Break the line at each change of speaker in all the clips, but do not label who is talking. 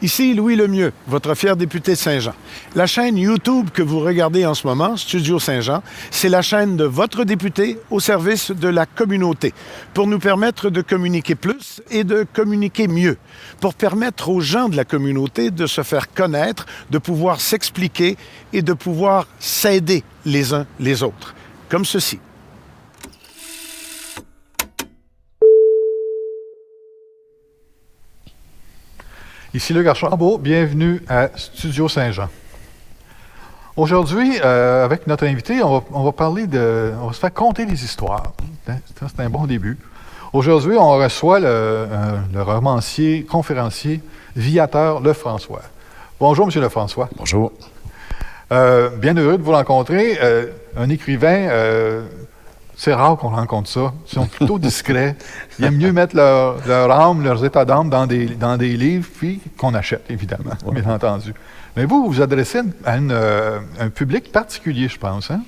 Ici Louis Lemieux, votre fier député de Saint-Jean. La chaîne YouTube que vous regardez en ce moment, Studio Saint-Jean, c'est la chaîne de votre député au service de la communauté, pour nous permettre de communiquer plus et de communiquer mieux, pour permettre aux gens de la communauté de se faire connaître, de pouvoir s'expliquer et de pouvoir s'aider les uns les autres, comme ceci.
Ici Luc Archambault, bienvenue à Studio Saint-Jean. Aujourd'hui, avec notre invité, on va parler on va se faire conter des histoires. C'est un bon début. Aujourd'hui, on reçoit le romancier, conférencier, Viateur Lefrançois. Bonjour, M. Lefrançois.
Bonjour.
Bien heureux de vous rencontrer. Un écrivain, c'est rare qu'on rencontre ça. Ils sont plutôt discrets. Ils aiment mieux mettre leur âme, leurs états d'âme dans des livres, puis qu'on achète, évidemment, bien entendu. Mais vous vous adressez à un public particulier, je pense, hein?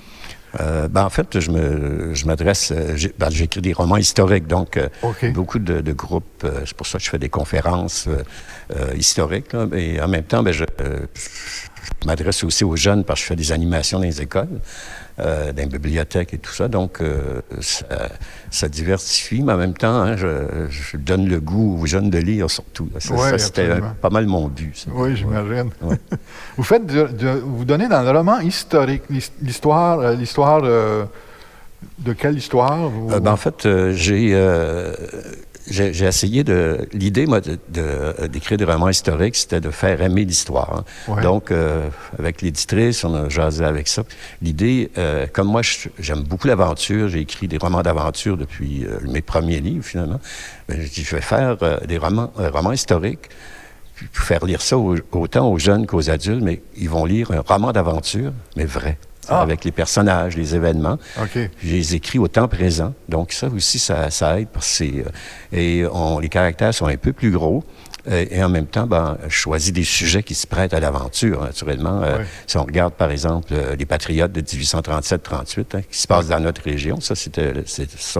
En fait, je m'adresse... j'écris des romans historiques, donc beaucoup de groupes. C'est pour ça que je fais des conférences historiques. Là, et en même temps, je m'adresse aussi aux jeunes parce que je fais des animations dans les écoles, dans les bibliothèques et tout ça. Donc, ça diversifie, mais en même temps, hein, je donne le goût aux jeunes de lire, surtout. Ça c'était pas mal mon but. Ça.
Oui, j'imagine. Ouais. Vous donnez dans le roman historique l'histoire de quelle histoire?
En fait, j'ai essayé l'idée, moi, d'écrire des romans historiques, c'était de faire aimer l'histoire. Hein. Ouais. Donc, avec l'éditrice, on a jasé avec ça. L'idée, comme moi, j'aime beaucoup l'aventure, j'ai écrit des romans d'aventure depuis mes premiers livres, finalement. J'ai dit, je vais faire un roman historique, puis faire lire ça autant aux jeunes qu'aux adultes, mais ils vont lire un roman d'aventure, mais vrai. Avec les personnages, les événements. Okay. Je les écris au temps présent. Donc, ça aussi, ça aide parce que les caractères sont un peu plus gros. Et en même temps, je choisis des sujets qui se prêtent à l'aventure, naturellement. Si on regarde, par exemple, les Patriotes de 1837-38, qui se passent dans notre région, ça, c'est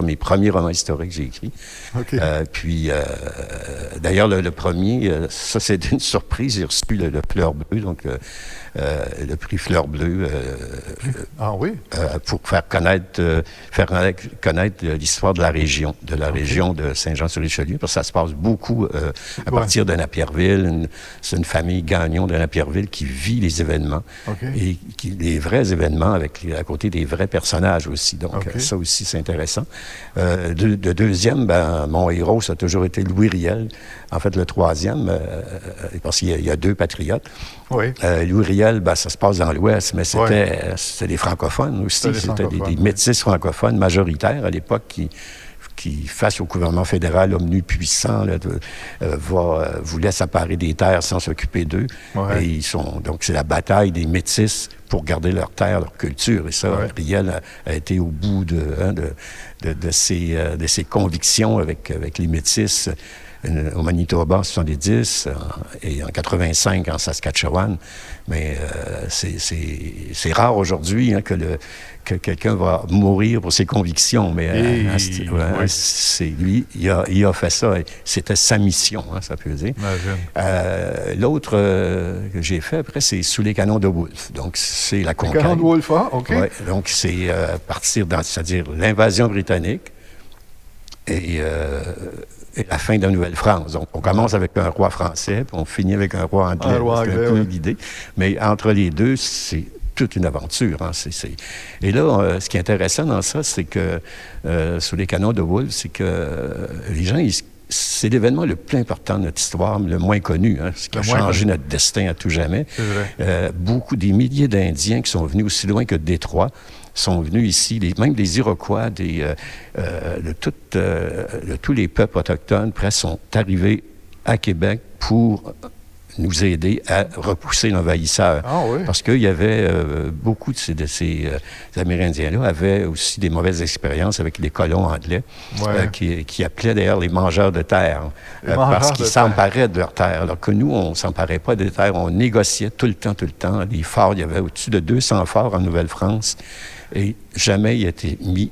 mes premiers romans historiques que j'ai écrits. Okay. D'ailleurs, le premier, ça, c'est une surprise. J'ai reçu le Fleur Bleue, donc le prix Fleur Bleue pour faire connaître l'histoire de la région de Saint-Jean-sur-Richelieu, parce que ça se passe beaucoup à partir de Napierville. C'est une famille Gagnon de Napierville qui vit les événements et les vrais événements à côté des vrais personnages aussi. Donc, ça aussi, c'est intéressant. Le deuxième, mon héros, ça a toujours été Louis Riel. En fait, le troisième, parce qu'il y a deux patriotes. Oui. Louis Riel, ça se passe dans l'Ouest, mais c'était des francophones aussi. C'était des métis francophones majoritaires à l'époque qui, face au gouvernement fédéral omnipuissant, voulaient s'accaparer des terres sans s'occuper d'eux. Ouais. Et donc, c'est la bataille des métis pour garder leurs terres, leur culture. Et ça, Riel a été au bout de ses convictions avec les métis au Manitoba en 70 et en 85 en Saskatchewan. Mais c'est rare aujourd'hui que quelqu'un va mourir pour ses convictions. Mais c'est lui, il a fait ça. C'était sa mission, ça peut dire. L'autre que j'ai fait après, c'est Sous les canons de Wolfe. Donc, c'est la conquête. Les
canons de Wolfe, OK.
Ouais, donc, c'est c'est-à-dire l'invasion britannique et la fin de la Nouvelle-France. Donc, on commence avec un roi français, puis on finit avec un roi anglais. C'est un peu l'idée. Mais entre les deux, c'est toute une aventure. Hein. Et là, ce qui est intéressant dans ça, c'est que Sous les canons de Wolfe, c'est que les gens, c'est l'événement le plus important de notre histoire, mais le moins connu, ce qui a changé notre destin à tout jamais. Des milliers d'Indiens qui sont venus aussi loin que Détroit sont venus ici, même des Iroquois, de tous les peuples autochtones, presque sont arrivés à Québec pour nous aider à repousser l'envahisseur. Parce qu'il y avait beaucoup de ces Amérindiens-là avaient aussi des mauvaises expériences avec les colons anglais, qui appelaient d'ailleurs les mangeurs de terre, parce qu'ils s'emparaient de leurs terres. Alors que nous, on ne s'emparait pas des terres, on négociait tout le temps. Les forts, il y avait au-dessus de 200 forts en Nouvelle-France. Et jamais été mis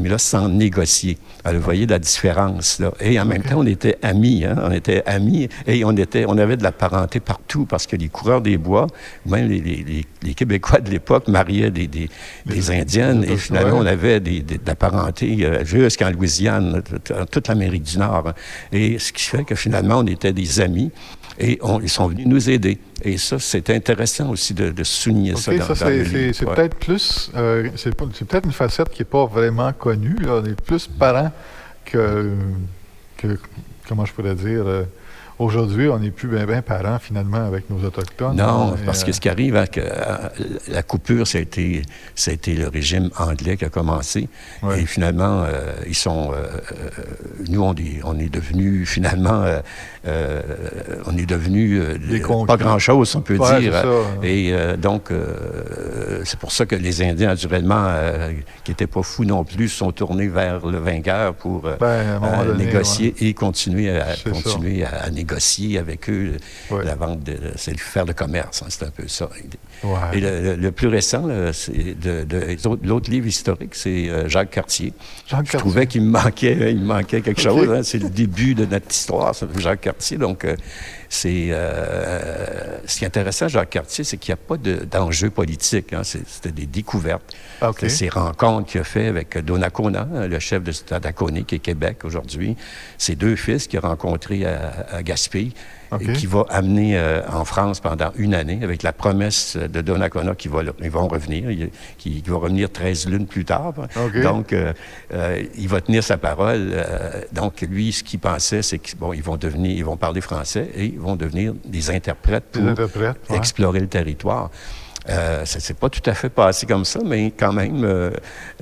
là sans négocier. Alors, vous voyez la différence, là. Et en même temps, on était amis, hein? On était amis et on avait de la parenté partout parce que les coureurs des bois, même les Québécois de l'époque mariaient des Indiennes et finalement, on avait de la parenté jusqu'en Louisiane, toute l'Amérique du Nord. Hein. Et ce qui fait que finalement, on était des amis. Et ils sont venus nous aider. Et ça, c'est intéressant aussi de souligner ça dans le livre.
C'est peut-être plus... c'est peut-être une facette qui n'est pas vraiment connue. Là. On est plus parents que comment je pourrais dire... aujourd'hui, on n'est plus bien parents, finalement, avec nos Autochtones.
Non, parce que ce qui arrive, la coupure, ça a été le régime anglais qui a commencé. Ouais. Et finalement, ils sont... nous, on est devenus, finalement... on est devenus pas grand-chose, on peut dire. Ça, et donc, c'est pour ça que les Indiens, naturellement, qui n'étaient pas fous non plus, sont tournés vers le vainqueur pour négocier et continuer à négocier avec eux la vente, c'est faire le commerce, hein, c'est un peu ça. Ouais. Et le plus récent, l'autre livre historique, c'est Jacques Cartier. Je trouvais qu'il me manquait quelque chose. Hein, c'est le début de notre histoire, Jacques Cartier. Donc, ce qui est intéressant, Jacques Cartier, c'est qu'il n'y a pas d'enjeu politique. Hein, c'était des découvertes. Okay. Ces rencontres qu'il a fait avec Donnacona, le chef de Stadacone, qui est Québec aujourd'hui. Ses deux fils qu'il a rencontrés à Gaspé. Okay. Et qui va amener en France pendant une année avec la promesse de Donnacona qu'ils vont revenir, qui va revenir 13 lunes plus tard. Okay. Donc, il va tenir sa parole. Donc, lui, ce qu'il pensait, c'est qu'ils vont parler français et ils vont devenir des interprètes pour explorer le territoire. Ça ne s'est pas tout à fait passé comme ça, mais quand même,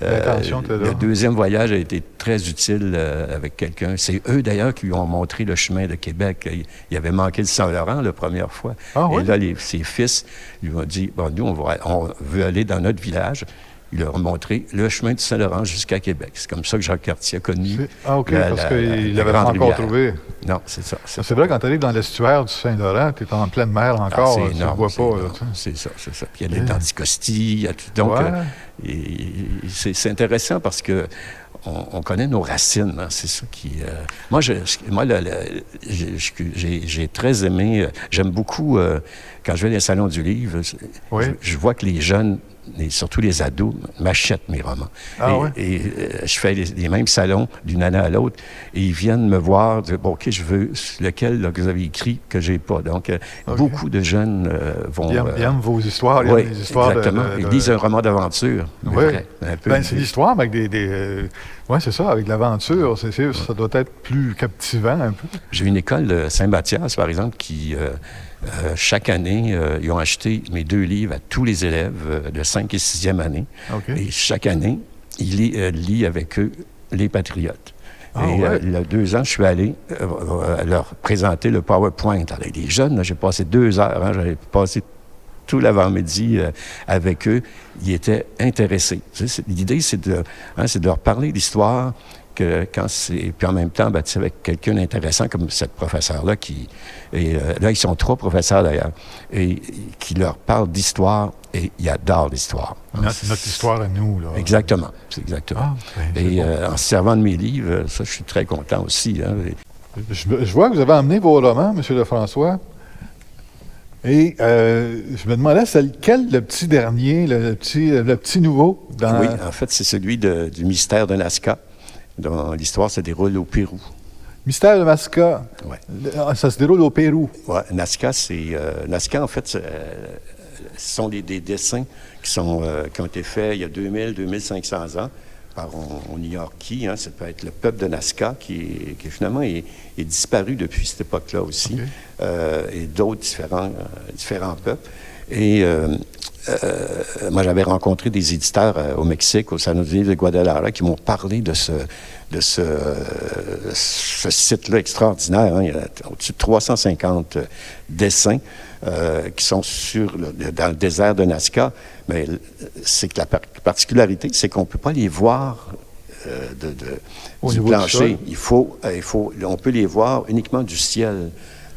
le deuxième voyage a été très utile avec quelqu'un. C'est eux, d'ailleurs, qui lui ont montré le chemin de Québec. Il avait manqué le Saint-Laurent la première fois. Ah, oui? Et là, ses fils lui ont dit, bon, nous, on veut aller dans notre village. Il leur a montré le chemin du Saint-Laurent jusqu'à Québec. C'est comme ça que Jacques Cartier a connu.
OK, parce qu'il l'avait pas encore trouvé.
Non, c'est ça.
C'est vrai, quand tu arrives dans l'estuaire du Saint-Laurent, tu es en pleine mer encore.
Tu ne vois pas. C'est ça. Puis il y a des d'Anticosti, il y a tout. Donc, c'est intéressant parce que on connaît nos racines. Hein, c'est ça qui... Moi, j'ai très aimé... j'aime beaucoup, quand je vais dans les salons du livre, je vois que les jeunes, et surtout les ados, m'achètent mes romans. Et je fais les mêmes salons d'une année à l'autre, et ils viennent me voir, dire, bon, OK, je veux lequel là, que vous avez écrit que j'ai pas. Donc, beaucoup de jeunes vont...
Ils aiment vos histoires. Ils aiment les histoires
exactement. Ils lisent un roman d'aventure.
Oui. C'est l'histoire avec oui, c'est ça, avec l'aventure. Ça doit être plus captivant un peu.
J'ai une école de Saint-Mathias, par exemple, qui... chaque année, ils ont acheté mes 2 livres à tous les élèves de 5 et 6e année. Okay. Et chaque année, ils lisent avec eux Les Patriotes. Il y a 2 ans, je suis allé leur présenter le PowerPoint. Alors, les jeunes, là, j'ai passé 2 heures. Hein, j'avais passé tout l'avant-midi avec eux. Ils étaient intéressés. L'idée, c'est de leur parler d'histoire. Puis en même temps, avec quelqu'un d'intéressant comme cette professeure-là, là, ils sont 3 professeurs d'ailleurs, et qui leur parlent d'histoire, et ils adorent l'histoire.
Notre histoire à nous, là.
Exactement, exactement. En se servant de mes livres, ça, je suis très content aussi. Hein.
Je vois que vous avez emmené vos romans, M. Lefrançois, et je me demandais, c'est lequel le petit dernier, le petit nouveau?
Oui, en fait, c'est celui du mystère de Nazca. dont l'histoire se déroule au Pérou.
Mystère de Nazca.
Ouais.
Ça se déroule au Pérou.
Oui, Nazca, Nazca, en fait, ce sont des dessins qui ont été faits il y a 2000-2500 ans par, on ignore qui, hein, ça peut être le peuple de Nazca qui finalement est disparu depuis cette époque-là aussi, okay. Et d'autres différents peuples. Et moi, j'avais rencontré des éditeurs au Mexique, au Salon du Livre de Guadalajara, qui m'ont parlé de ce site-là extraordinaire. Hein. Il y a au-dessus de 350 dessins qui sont dans le désert de Nazca. Mais c'est que la particularité, c'est qu'on ne peut pas les voir du plancher. On peut les voir uniquement du ciel.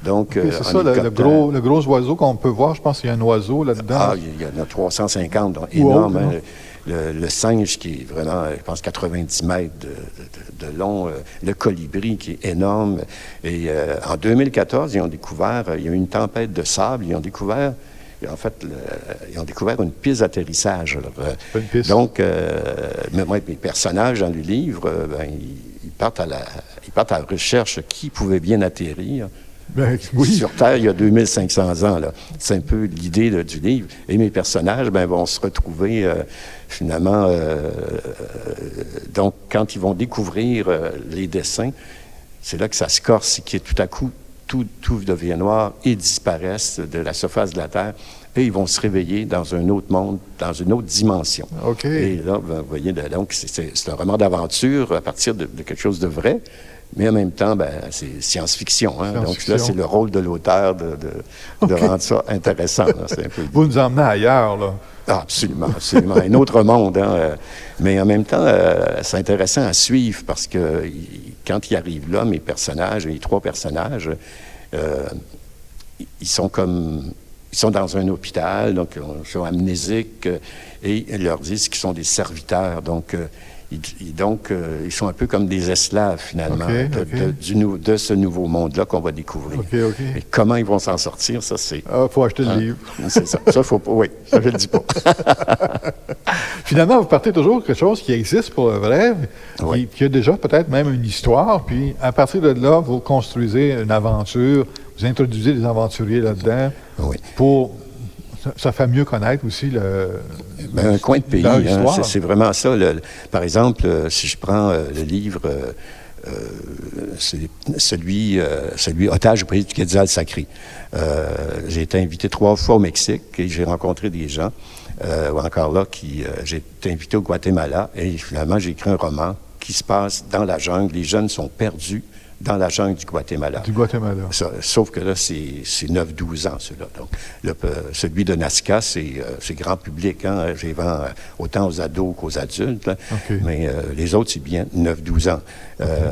Donc,
c'est ça, le gros oiseau qu'on peut voir. Je pense qu'il y a un oiseau là-dedans.
Ah, il y en a 350, donc énorme. le singe qui est vraiment, je pense, 90 mètres de long, le colibri qui est énorme. Et en 2014, ils ont découvert, il y a eu une tempête de sable, ils ont découvert une piste d'atterrissage.
Une piste.
Donc, mes personnages dans le livre, ils partent à la recherche qui pouvait bien atterrir.
Ben, oui.
Sur Terre, il y a 2500 ans. Là. C'est un peu l'idée du livre. Et mes personnages vont se retrouver finalement... donc, quand ils vont découvrir les dessins, c'est là que ça se corse et que tout à coup, tout devient noir et disparaissent de la surface de la Terre. Et ils vont se réveiller dans un autre monde, dans une autre dimension.
OK.
Et là, vous voyez, donc c'est un roman d'aventure à partir de quelque chose de vrai. Mais en même temps, c'est science-fiction. Hein? Donc là, c'est le rôle de l'auteur de rendre ça intéressant. Là. C'est un peu...
Vous nous emmenez ailleurs, là.
Ah, absolument, absolument. Un autre monde. Hein? Mais en même temps, c'est intéressant à suivre parce que quand ils arrivent là, mes personnages, les 3 personnages, ils sont dans un hôpital, donc ils sont amnésiques, et ils leur disent qu'ils sont des serviteurs. Donc, ils sont un peu comme des esclaves, finalement, de ce nouveau monde-là qu'on va découvrir. Et comment ils vont s'en sortir, ça, c'est...
Ah, il faut acheter le livre.
C'est ça. Ça, faut pas... Oui, ça, je le dis pas.
Finalement, vous partez toujours de quelque chose qui existe pour le vrai, qui a déjà peut-être même une histoire, puis à partir de là, vous construisez une aventure, vous introduisez des aventuriers là-dedans pour... Ça fait mieux connaître aussi
un coin de pays. Hein, c'est vraiment ça. Par exemple, si je prends le livre, celui Otage au pays du Quetzal sacré. J'ai été invité 3 fois au Mexique et j'ai rencontré des gens, encore là, j'ai été invité au Guatemala et finalement, j'ai écrit un roman qui se passe dans la jungle. Les jeunes sont perdus dans la jungle du Guatemala. Sauf que là, c'est 9-12 ans, ceux-là. Donc, celui de Nazca, c'est grand public. Hein? J'ai vends autant aux ados qu'aux adultes. Là. Mais les autres, c'est bien 9-12 ans.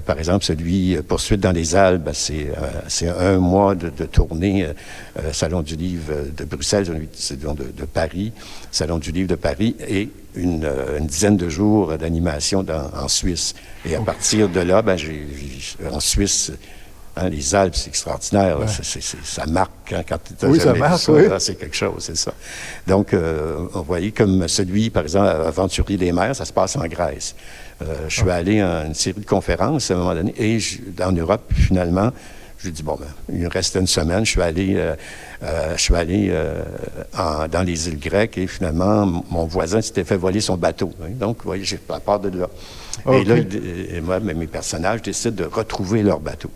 Par exemple, celui Poursuite dans les Alpes, c'est 1 mois de tournée. Salon du livre de Bruxelles, de Paris, Salon du livre de Paris et une dizaine de jours d'animation en Suisse. Et à partir de là, en Suisse, hein, les Alpes, c'est extraordinaire. Ouais. Ça marque hein, quand tu as jamais vu ça. Là, c'est quelque chose, c'est ça. Donc, vous voyez, comme celui, par exemple, Aventurier des mers, ça se passe en Grèce. Je suis allé à une série de conférences à un moment donné, et en Europe, finalement, j'ai dit, il me reste une semaine. Je suis allé dans les îles grecques et finalement, mon voisin s'était fait voler son bateau. Hein. Donc, vous voyez, j'ai pas part de là. Et là, moi, mes personnages décident de retrouver leur bateau.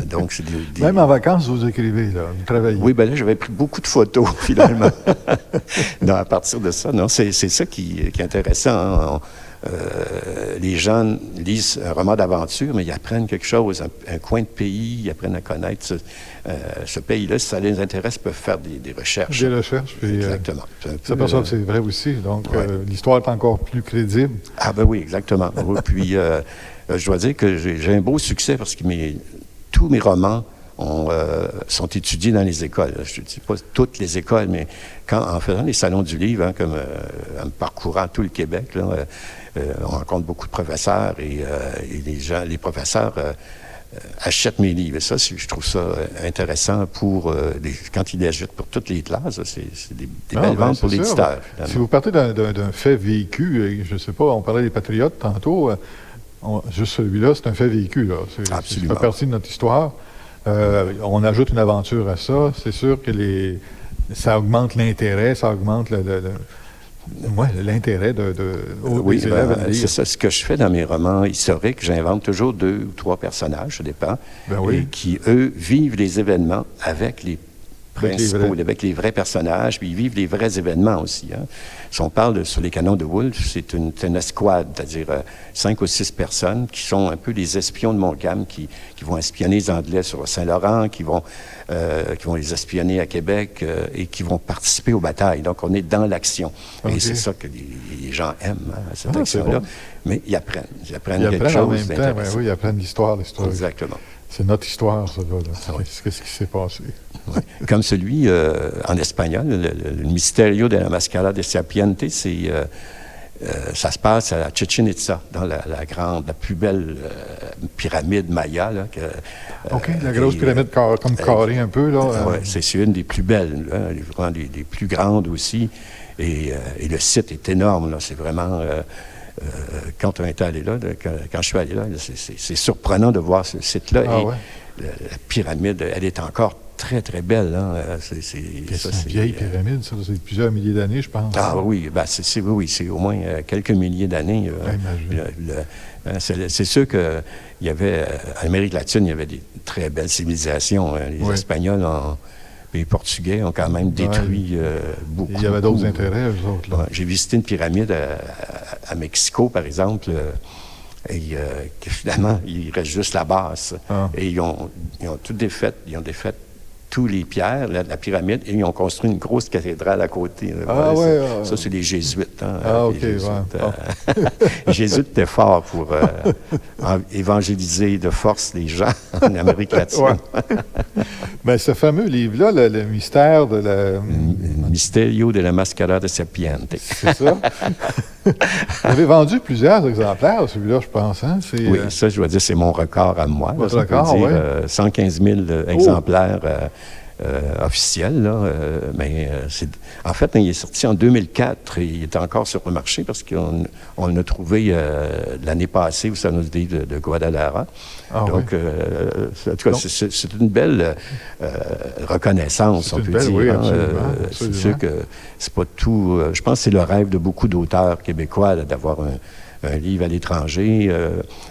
Donc, c'est
Même en vacances, vous écrivez, là, vous travaillez.
Oui, là, j'avais pris beaucoup de photos, finalement. Non, à partir de ça, non, c'est ça qui est intéressant. Hein. Les gens lisent un roman d'aventure, mais ils apprennent quelque chose, un coin de pays, ils apprennent à connaître ce pays-là. Si ça les intéresse, ils peuvent faire des recherches.
Des recherches, puis
exactement.
Ça peut que c'est vrai aussi, donc l'histoire est encore plus crédible.
Ah ben oui, exactement. Oui, puis, je dois dire que j'ai un beau succès parce que tous mes romans sont étudiés dans les écoles. Je ne dis pas toutes les écoles, mais en faisant les salons du livre, hein, comme en parcourant tout le Québec, là, on rencontre beaucoup de professeurs et les professeurs achètent mes livres. Et ça, je trouve ça intéressant quand ils les achètent pour toutes les classes. C'est des belles ventes pour l'éditeur.
Si vous partez d'un fait vécu, je ne sais pas, on parlait des Patriotes tantôt, juste celui-là, c'est un fait vécu. Là. Ça fait partie de notre histoire. On ajoute une aventure à ça. C'est sûr que ça augmente l'intérêt, ça augmente l'intérêt des élèves.
C'est ça. Ce que je fais dans mes romans historiques, j'invente toujours 2 ou 3 personnages, ça dépend, et qui, eux, vivent les événements avec les principaux, avec les vrais personnages, puis ils vivent les vrais événements aussi. Hein. Si on parle sur les canons de Wolfe, c'est une escouade, c'est-à-dire 5 ou 6 personnes qui sont un peu les espions de Montcalm, qui vont espionner les Anglais sur Saint-Laurent, qui vont les espionner à Québec et qui vont participer aux batailles. Donc, on est dans l'action. Et c'est ça que les gens aiment, hein, cette action-là. Bon. Mais ils apprennent quelque chose.
En même temps, ils apprennent l'histoire.
Exactement.
C'est notre histoire, ça, là.
Oui.
Qu'est-ce qui s'est passé?
Oui. Comme celui en espagnol, le Misterio de la Mascarada de Serpiente, ça se passe à Chichen Itza, dans la plus belle pyramide maya. Là,
OK, la grosse pyramide comme carrée un peu, là.
Oui, c'est une des plus belles, là, vraiment des plus grandes aussi. Et le site est énorme, là. C'est vraiment... quand on est allé là, quand je suis allé là, c'est surprenant de voir ce site-là.
Ah,
et
ouais.
la pyramide, elle est encore très, très belle. Hein.
C'est une vieille pyramide, ça. C'est plusieurs milliers d'années, je pense.
Ah oui, ben c'est au moins quelques milliers d'années. C'est sûr qu'il y avait, en Amérique latine, il y avait des très belles civilisations. Hein. Les Espagnols les Portugais ont quand même détruit beaucoup.
Il y avait d'autres intérêts, eux autres. Là.
Ouais, j'ai visité une pyramide à Mexico, par exemple, et que finalement, il reste juste la base. Ah. Et ils ont tout défait. Ils ont défait tous les pierres de la pyramide et ils ont construit une grosse cathédrale à côté. Ça, c'est les Jésuites. Hein,
OK.
Les Jésuites étaient forts pour évangéliser de force les gens en Amérique latine.
Bien, ce fameux livre-là, le mystère de la...
Misterio de la Mascarada de Serpiente.
C'est ça. Vous avez vendu plusieurs exemplaires, celui-là, je pense. Hein?
Oui, ça, je dois dire, c'est mon record à moi.
Votre record, oui.
115 000 exemplaires officiels. Là, mais en fait, il est sorti en 2004 et il est encore sur le marché parce qu'on l'a trouvé l'année passée au Salon de Guadalajara.
Ah,
donc, en tout cas, c'est une belle reconnaissance, on peut dire.
Oui,
c'est sûr que c'est pas tout... je pense que c'est le rêve de beaucoup d'auteurs québécois là, d'avoir un livre à l'étranger,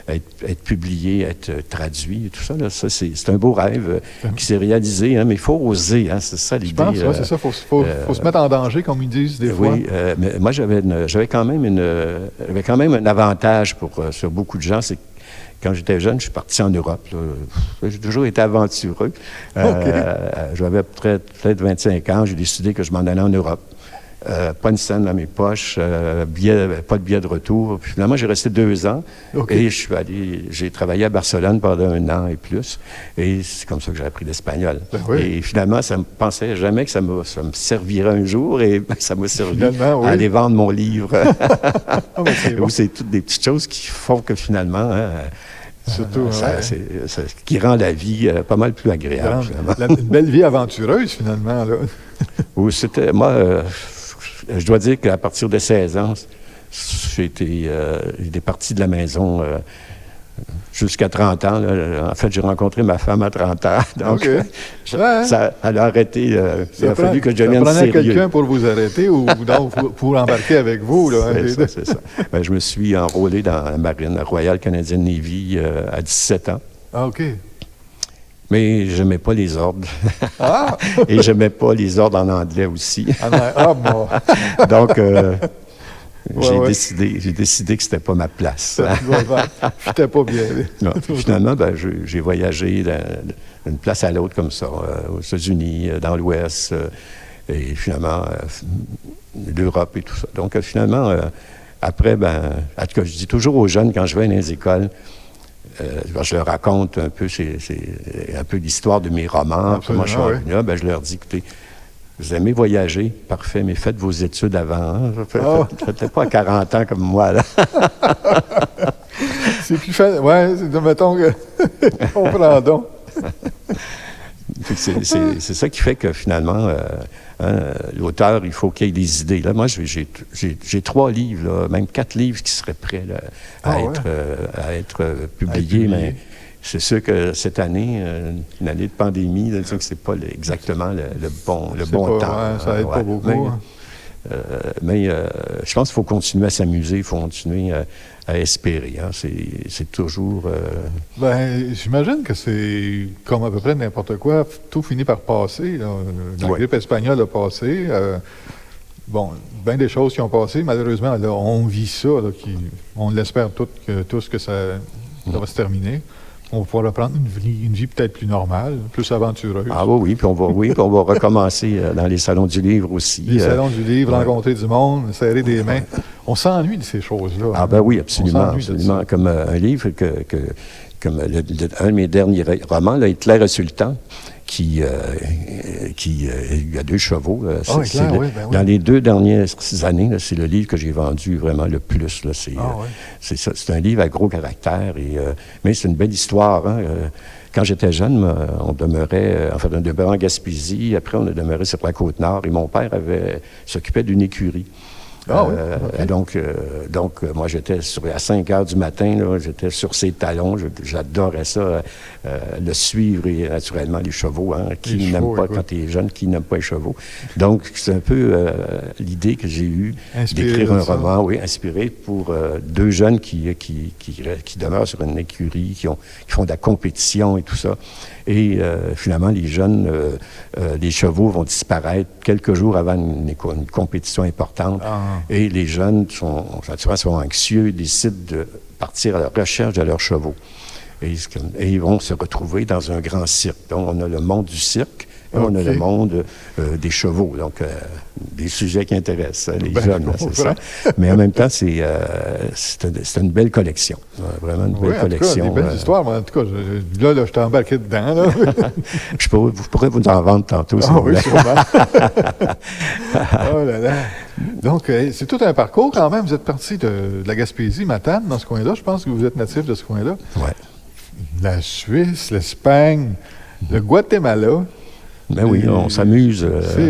être publié, être traduit, tout ça. Là, ça c'est un beau rêve qui s'est réalisé, hein, mais il faut oser, hein, c'est ça l'idée.
Je pense, c'est ça, il faut se mettre en danger, comme ils disent des fois.
Oui, mais moi, j'avais quand même un avantage sur beaucoup de gens, c'est que quand j'étais jeune, je suis parti en Europe. J'ai toujours été aventureux. J'avais peut-être 25 ans, j'ai décidé que je m'en allais en Europe. Pas une scène dans mes poches, pas de billet de retour. Puis finalement, j'ai resté 2 ans et j'ai travaillé à Barcelone pendant 1 an et plus. Et c'est comme ça que j'ai appris l'espagnol. Et finalement, je ne pensais jamais que ça me servirait un jour et ça m'a servi à aller vendre mon livre. C'est toutes des petites choses qui font que finalement...
Surtout,
qui rend la vie pas mal plus agréable.
Une belle vie aventureuse, finalement. Là.
Oui, c'était... Moi... je dois dire qu'à partir de 16 ans, j'étais parti de la maison jusqu'à 30 ans. Là. En fait, j'ai rencontré ma femme à 30 ans. Donc, ça a arrêté. Il a fallu que je devienne sérieux.
Quelqu'un pour vous arrêter ou pour embarquer avec vous. Là,
c'est ça. Ben, je me suis enrôlé dans la marine, la Royal Canadian Navy, à 17 ans.
Ah, OK.
Mais je n'aimais pas les ordres. Ah! Et je n'aimais pas les ordres en anglais aussi.
Bon.
Donc, j'ai décidé que ce n'était pas ma place.
C'était pas bien.
Non. Finalement, j'ai voyagé d'une place à l'autre comme ça, aux États-Unis, dans l'Ouest, et finalement, l'Europe et tout ça. Donc, finalement, après, en tout cas, je dis toujours aux jeunes, quand je vais dans les écoles, je leur raconte un peu, c'est un peu l'histoire de mes romans. Comment je suis revenu là, je leur dis, écoutez, vous aimez voyager, parfait, mais faites vos études avant. Hein? Faites pas à 40 ans comme moi, là.
C'est plus facile. Oui, mettons que... Comprends donc.
C'est ça qui fait que finalement, l'auteur, il faut qu'il ait des idées. Là, moi, j'ai 3 livres, là, même 4 livres qui seraient prêts là, à être publiés, mais c'est sûr que cette année, une année de pandémie, là, disons que c'est pas exactement le bon temps.
Ça aide pas beaucoup.
Mais je pense qu'il faut continuer à s'amuser, il faut continuer à espérer. Hein. C'est toujours...
j'imagine que c'est comme à peu près n'importe quoi. Tout finit par passer. Là. La grippe espagnole a passé. Bien des choses qui ont passé. Malheureusement, là, on vit ça. Là, on l'espère tous que ça va se terminer. On va pouvoir reprendre une vie peut-être plus normale, plus aventureuse.
Ah oui, puis on va recommencer dans les salons du livre aussi.
Les salons du livre, rencontrer du monde, serrer des mains. On s'ennuie de ces choses-là.
Ah oui, absolument. Comme un livre comme un de mes derniers romans, là, Hitler a su le temps, il y a 2 chevaux. Dans les 2 dernières années, là, c'est le livre que j'ai vendu vraiment le plus. Là, c'est ça. C'est un livre à gros caractère, mais c'est une belle histoire. Hein, quand j'étais jeune, on demeurait en Gaspésie. Après, on a demeuré sur la Côte-Nord. Et mon père s'occupait d'une écurie. Donc, moi, j'étais à 5 heures du matin, là, j'étais sur ses talons. J'adorais ça, le suivre et naturellement les chevaux. Hein, qui n'aime pas, quand tu es jeune, qui n'aime pas les chevaux? Donc, c'est un peu l'idée que j'ai eue d'écrire un roman, inspiré pour 2 jeunes qui demeurent sur une écurie, qui font de la compétition et tout ça. Et finalement, les jeunes, les chevaux vont disparaître quelques jours avant une compétition importante. Et les jeunes sont anxieux et décident de partir à la recherche de leurs chevaux. Et ils vont se retrouver dans un grand cirque. Donc, on a le monde du cirque et on a le monde des chevaux. Donc, des sujets qui intéressent les jeunes, c'est ça. Mais en même temps, c'est une belle collection. Vraiment une belle collection.
Des belles histoires. En tout cas, là, je t'ai embarqué dedans. Là.
Vous pourrez vous en vendre tantôt, si vous voulez.
Sûrement. Oh là là. Donc, c'est tout un parcours quand même. Vous êtes parti de la Gaspésie, Matane, dans ce coin-là. Je pense que vous êtes natif de ce coin-là.
Oui.
La Suisse, l'Espagne, le Guatemala.
Ben oui, on s'amuse.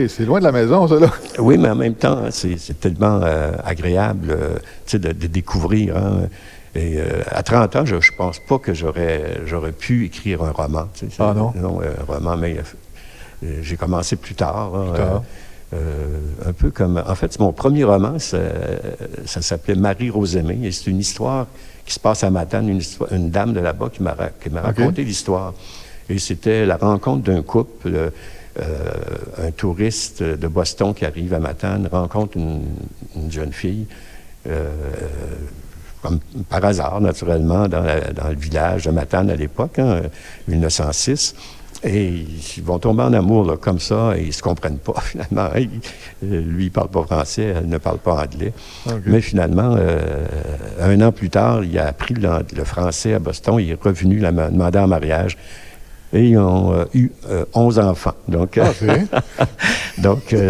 C'est loin de la maison, ça, là.
Oui, mais en même temps, c'est tellement agréable de découvrir. Hein. Et à 30 ans, je ne pense pas que j'aurais pu écrire un roman.
Non?
Non, un roman, mais j'ai commencé plus tard. Un peu comme... En fait, mon premier roman, ça s'appelait Marie-Rosemée. Et c'est une histoire qui se passe à Matane, une dame de là-bas qui m'a raconté l'histoire. Et c'était la rencontre d'un couple, un touriste de Boston qui arrive à Matane, rencontre une jeune fille, comme par hasard, naturellement, dans le village de Matane à l'époque, 1906. Et ils vont tomber en amour là, comme ça, et ils ne se comprennent pas, finalement. Lui, il ne parle pas français, elle ne parle pas anglais. Mais finalement, 1 an plus tard, il a appris le français à Boston, il est revenu la demander en mariage. Et ils ont eu 11 enfants. Donc,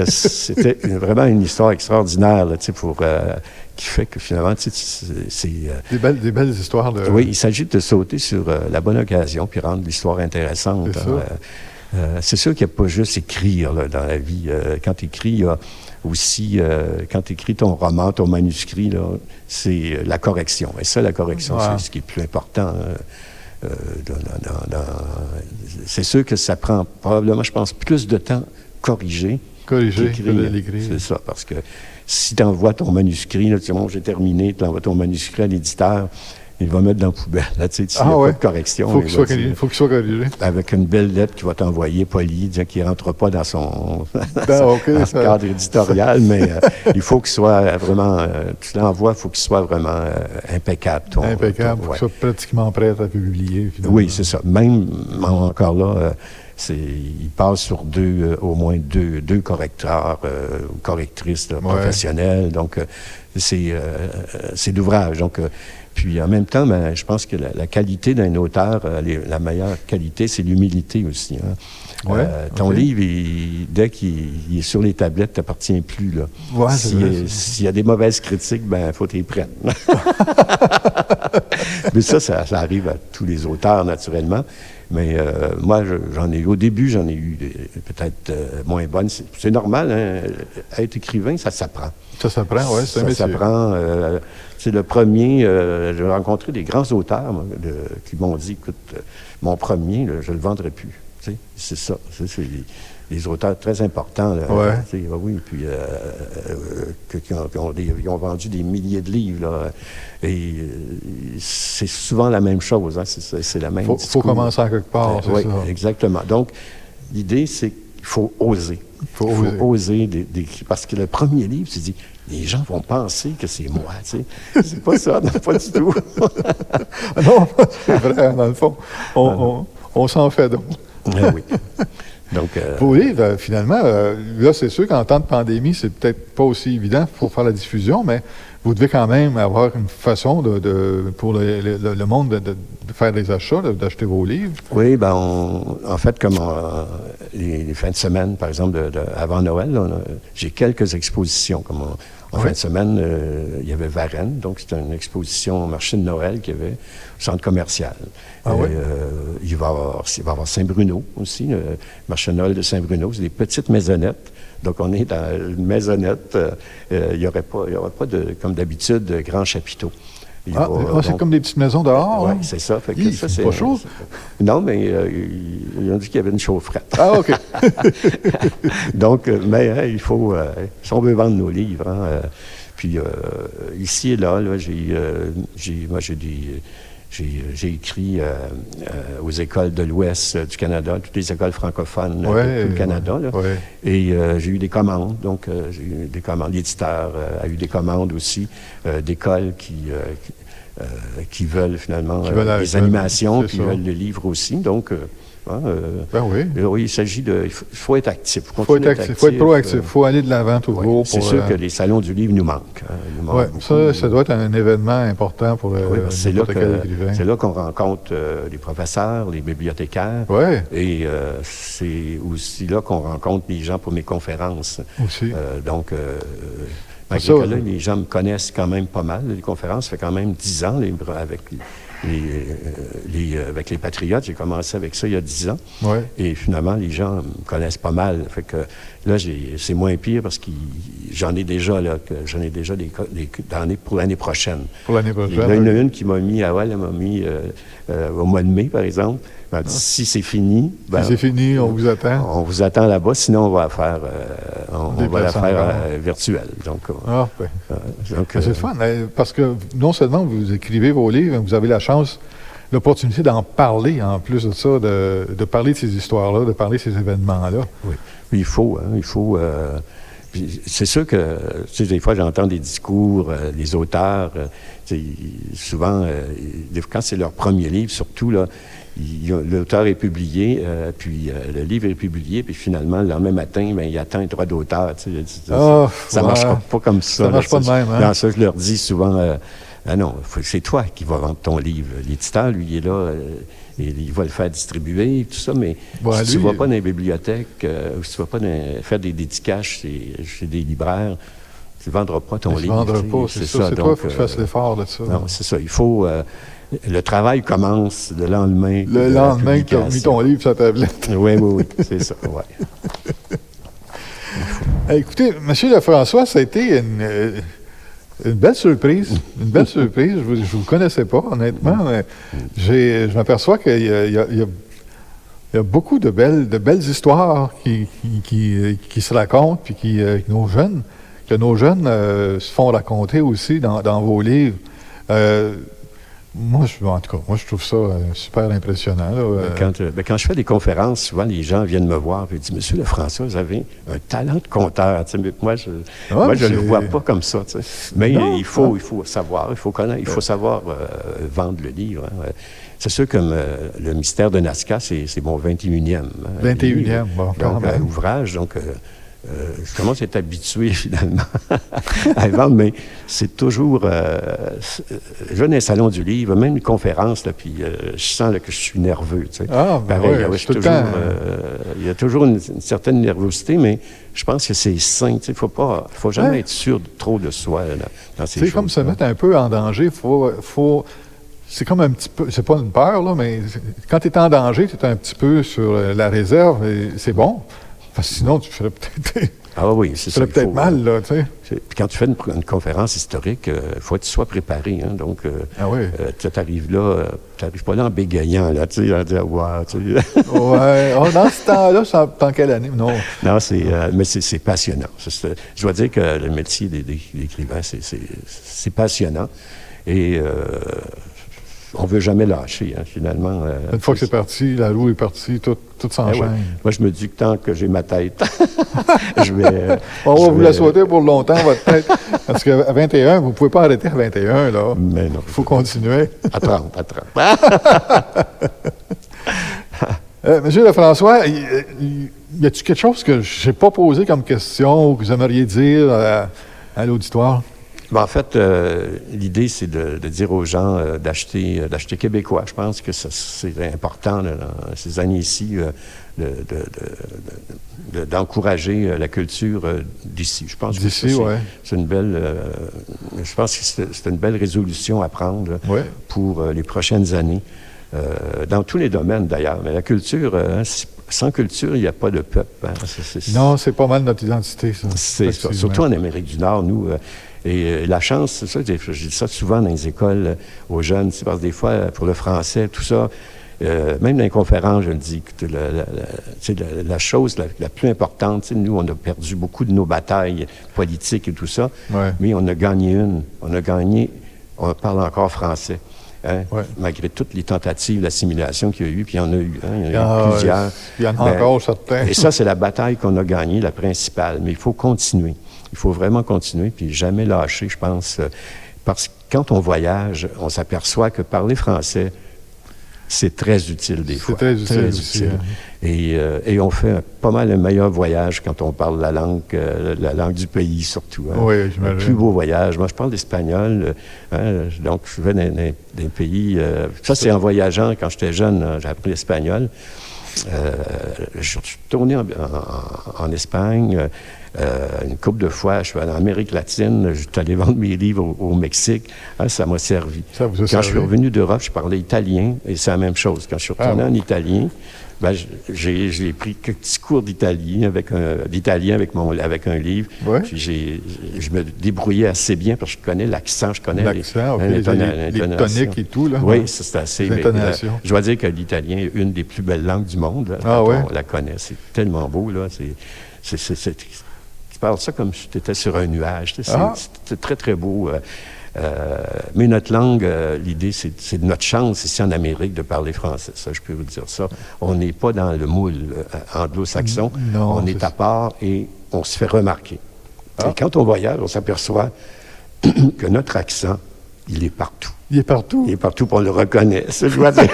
c'était vraiment une histoire extraordinaire là, qui fait que finalement, c'est...
Des belles histoires.
Oui, il s'agit de sauter sur la bonne occasion puis rendre l'histoire intéressante. C'est sûr qu'il n'y a pas juste écrire là, dans la vie. Quand tu écris, il y a aussi, quand tu écris ton roman, ton manuscrit, là, c'est la correction. Et ça, la correction, c'est ce qui est plus important. C'est sûr que ça prend probablement, je pense, plus de temps corriger
que de l'écrire.
C'est ça, parce que si tu envoies ton manuscrit, là, tu dis, bon, j'ai terminé, tu envoies ton manuscrit à l'éditeur, il va mettre dans la poubelle. Là, tu sais, s'il n'y a pas de correction.
Il faut qu'il soit corrigé.
Avec une belle lettre qu'il va t'envoyer, polie, disant qu'il ne rentre pas dans son cadre éditorial, mais il faut qu'il soit vraiment, tu l'envoies, il faut qu'il soit vraiment impeccable.
Impeccable, pour qu'il soit pratiquement prêt à publier. Finalement.
Oui, c'est ça. Même encore là, il passe sur au moins deux correcteurs ou correctrices professionnelles. Donc, c'est d'ouvrage. Donc, puis en même temps, je pense que la qualité d'un auteur, la meilleure qualité, c'est l'humilité aussi. Hein. Ton livre, dès qu'il est sur les tablettes, ne t'appartient plus. Là.
Ouais,
s'il y a des mauvaises critiques, il faut t'y prendre. Mais ça arrive à tous les auteurs, naturellement. Mais moi, au début, j'en ai eu peut-être moins bonnes. C'est normal, hein? Être écrivain, ça s'apprend.
Ça s'apprend, oui, c'est un métier. Ça s'apprend.
C'est le premier, j'ai rencontré des grands auteurs qui m'ont dit, écoute, mon premier, je ne le vendrai plus. Tu sais, c'est ça. C'est des auteurs très importants. Là, oui, puis ils ont vendu des milliers de livres. Là, et c'est souvent la même chose. Hein, c'est la même chose.
Il faut commencer à quelque part, c'est
ça.
Oui,
exactement. Donc, l'idée, c'est qu'il faut oser. Il faut oser parce que le premier livre, tu dis, les gens vont penser que c'est moi, tu sais. C'est pas ça, non, pas du tout.
Non, c'est vrai, dans le fond. On s'en fait donc.
Oui. Donc,
vos livres, finalement, là, c'est sûr qu'en temps de pandémie, c'est peut-être pas aussi évident pour faire la diffusion, mais vous devez quand même avoir une façon pour le monde de faire des achats, d'acheter vos livres.
Oui, ben en fait, comme les fins de semaine, par exemple, avant Noël, j'ai quelques expositions. Comme en fin de semaine, il y avait Varennes, donc c'était une exposition au marché de Noël qu'il y avait au centre commercial. Il va y avoir Saint-Bruno aussi, le marché de Noël de Saint-Bruno. C'est des petites maisonnettes. Donc, on est dans une maisonnette. Il n'y aura pas, comme d'habitude, de grands chapiteaux.
C'est comme des petites maisons dehors?
Oui, c'est ça. Fait que
c'est pas chaud?
Non, mais ils ont dit qu'il y avait une chaufferette.
Ah, OK.
Donc, mais il faut... si on veut vendre nos livres, puis ici et là j'ai écrit aux écoles de l'Ouest du Canada, toutes les écoles francophones de tout le Canada. Et j'ai eu des commandes. Donc, j'ai eu des commandes. L'éditeur a eu des commandes aussi d'écoles qui veulent finalement des animations, puis veulent le livre aussi. Donc, oui, il s'agit de... Il faut être actif.
Il faut être proactif. Il faut aller de l'avant toujours.
C'est sûr que les salons du livre nous manquent.
Ça doit être un événement important pour
c'est là qu'on rencontre les professeurs, les bibliothécaires. Et c'est aussi là qu'on rencontre les gens pour mes conférences. Donc, malgré que là, les gens me connaissent quand même pas mal. Les conférences, ça fait quand même 10 ans avec les Patriotes. J'ai commencé avec ça il y a 10 ans. Et finalement, les gens me connaissent pas mal. Fait que là, c'est moins pire parce que j'en ai déjà pour l'année prochaine.
Pour l'année prochaine.
Il y en a une qui m'a mis au mois de mai, par exemple. Ben, si c'est fini...
si c'est fini, on vous attend.
On vous attend là-bas, sinon on va la faire virtuelle. Donc,
c'est le fun, parce que non seulement vous écrivez vos livres, vous avez l'opportunité d'en parler, en plus de ça, de parler de ces histoires-là, de parler de ces événements-là.
Oui. Il faut. C'est sûr que, des fois, j'entends des discours, les auteurs, souvent, quand c'est leur premier livre, surtout, là, l'auteur est publié, puis le livre est publié, puis finalement, le lendemain matin, il attend un droit d'auteur. Ça ne marchera pas comme ça.
Ça ne marche pas de même.
Dans ça, je leur dis souvent, non, c'est toi qui vas vendre ton livre. L'éditeur, lui, il est là, il va le faire distribuer, tout ça, mais si tu ne vas pas dans les bibliothèques, ou si tu ne vas pas faire des dédicaces chez des libraires, tu ne vendras pas ton livre.
Tu ne vendras pas, c'est ça. C'est toi, il faut que tu fasses l'effort de ça.
Non, c'est ça. Il faut... le travail commence le lendemain.
Le lendemain que tu as mis ton livre sur ta tablette.
Oui, c'est ça,
Écoutez, M. Lefrançois, ça a été une belle surprise. Une belle surprise. Je ne vous connaissais pas, honnêtement, mais je m'aperçois qu'il y a beaucoup de belles histoires qui se racontent, puis que nos jeunes se font raconter aussi dans vos livres. En tout cas, je trouve ça super impressionnant.
Quand je fais des conférences, souvent les gens viennent me voir et disent « Monsieur Lefrançois, vous avez un talent de conteur. » Moi, je ne le vois pas comme ça. Mais il faut savoir, il faut connaître, il faut savoir vendre le livre. C'est sûr que le mystère de Nazca, c'est mon 21e.
21e,
ouvrage. Donc, je commence à être habitué, finalement, à vendre, mais c'est toujours... je vais dans les salons du livre, même une conférence, là, puis je sens que je suis nerveux. Il y a toujours une certaine nervosité, mais je pense que c'est sain. Il ne faut jamais être sûr trop de soi dans ces choses.
C'est comme se mettre un peu en danger. C'est comme un petit peu... C'est pas une peur, là, mais quand tu es en danger, tu es un petit peu sur la réserve, et c'est bon. Parce que sinon, tu ferais peut-être mal, là, tu sais.
Puis quand tu fais une conférence historique, il faut que tu sois préparé, hein. Donc, tu arrives là, tu n'arrives pas là en bégayant, là, tu sais, en disant, wow, tu sais.
Dans ce temps-là, c'est en quelle année? Non,
mais c'est passionnant. Je dois dire que le métier d'écrivain, c'est passionnant. Et on ne veut jamais lâcher, hein, finalement.
Une fois que c'est parti, la roue est partie, tout s'enchaîne.
Moi, je me dis que tant que j'ai ma tête, je vais...
On va vous la souhaiter pour longtemps, votre tête. Parce qu'à 21, vous ne pouvez pas arrêter à 21, là.
Mais non.
Il faut continuer.
À 30.
Monsieur Lefrançois, y a-t-il quelque chose que je n'ai pas posé comme question ou que vous aimeriez dire à l'auditoire?
Ben, en fait, l'idée, c'est de dire aux gens d'acheter québécois. Je pense que c'est important là, dans ces années-ci d'encourager la culture d'ici. Je pense que c'est une belle. Je pense que c'est une belle résolution à prendre pour les prochaines années, dans tous les domaines d'ailleurs. Mais la culture, sans culture, il n'y a pas de peuple. Hein.
Non, c'est pas mal notre identité, ça.
C'est ça. Surtout en Amérique du Nord, nous. Et la chance, c'est ça, je dis ça souvent dans les écoles aux jeunes, parce que des fois, pour le français, tout ça, même dans les conférences, je le dis, la chose la plus importante, nous, on a perdu beaucoup de nos batailles politiques et tout ça, mais on a gagné une. On parle encore français. Hein, malgré toutes les tentatives d'assimilation qu'il y a eu, puis il y en a eu, hein, il y en a eu plusieurs.
Il y en a encore certains.
Et ça, c'est la bataille qu'on a gagnée, la principale. Mais il faut continuer. Il faut vraiment continuer, puis jamais lâcher, je pense. Parce que quand on voyage, on s'aperçoit que parler français, c'est très utile des fois.
C'est très utile aussi.
Et on fait pas mal un meilleur voyage quand on parle la langue du pays, surtout. Hein.
Oui, j'imagine.
Un plus beau voyage. Moi, je parle d'espagnol. Donc, je vais dans des pays... ça, c'est en voyageant. Quand j'étais jeune, j'ai appris l'espagnol. Je suis tourné en Espagne une couple de fois. Je suis allé en Amérique latine. Je suis allé vendre mes livres au Mexique. Hein, ça m'a servi.
Ça vous a
servi. Quand je suis revenu d'Europe, je parlais italien et c'est la même chose. Quand je suis retourné en italien, ben, j'ai pris quelques petits cours d'italien avec un livre.
Ouais.
Puis je me débrouillais assez bien parce que je connais l'accent, je connais
les toniques et tout. Là.
Oui, c'est assez.
L'intonation.
Je dois dire que l'italien est une des plus belles langues du monde. Là, on la connaît. C'est tellement beau. Là. Tu parles ça comme si tu étais sur un nuage. C'est très, très beau. Mais notre langue, l'idée, c'est de notre chance ici en Amérique de parler français. Ça, je peux vous dire ça. On n'est pas dans le moule anglo-saxon. On est à part et on se fait remarquer. Et quand on voyage, on s'aperçoit que notre accent, il est partout.
Il est partout.
Il est partout, puis on le reconnaît. Ça, je dois dire.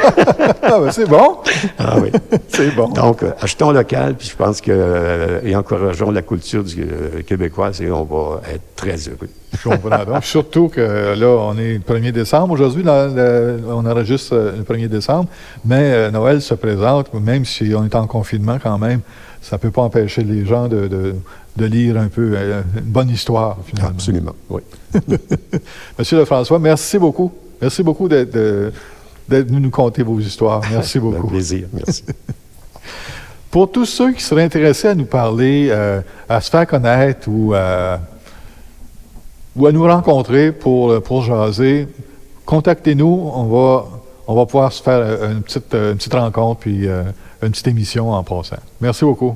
Ah, ben c'est bon.
Ah oui.
C'est bon.
Donc, achetons local, puis je pense que, et encourageons la culture québécoise et on va être très heureux.
Je comprends. Donc, surtout que là, on est le 1er décembre. Aujourd'hui, on enregistre le 1er décembre, mais Noël se présente, même si on est en confinement quand même, ça ne peut pas empêcher les gens de lire un peu une bonne histoire, finalement.
Absolument, oui.
Monsieur Lefrançois, merci beaucoup. Merci beaucoup d'être venu nous conter vos histoires. Merci beaucoup.
Avec plaisir, merci.
Pour tous ceux qui seraient intéressés à nous parler, à se faire connaître ou à nous rencontrer pour jaser, contactez-nous. On va pouvoir se faire une petite rencontre puis une petite émission en passant. Merci beaucoup.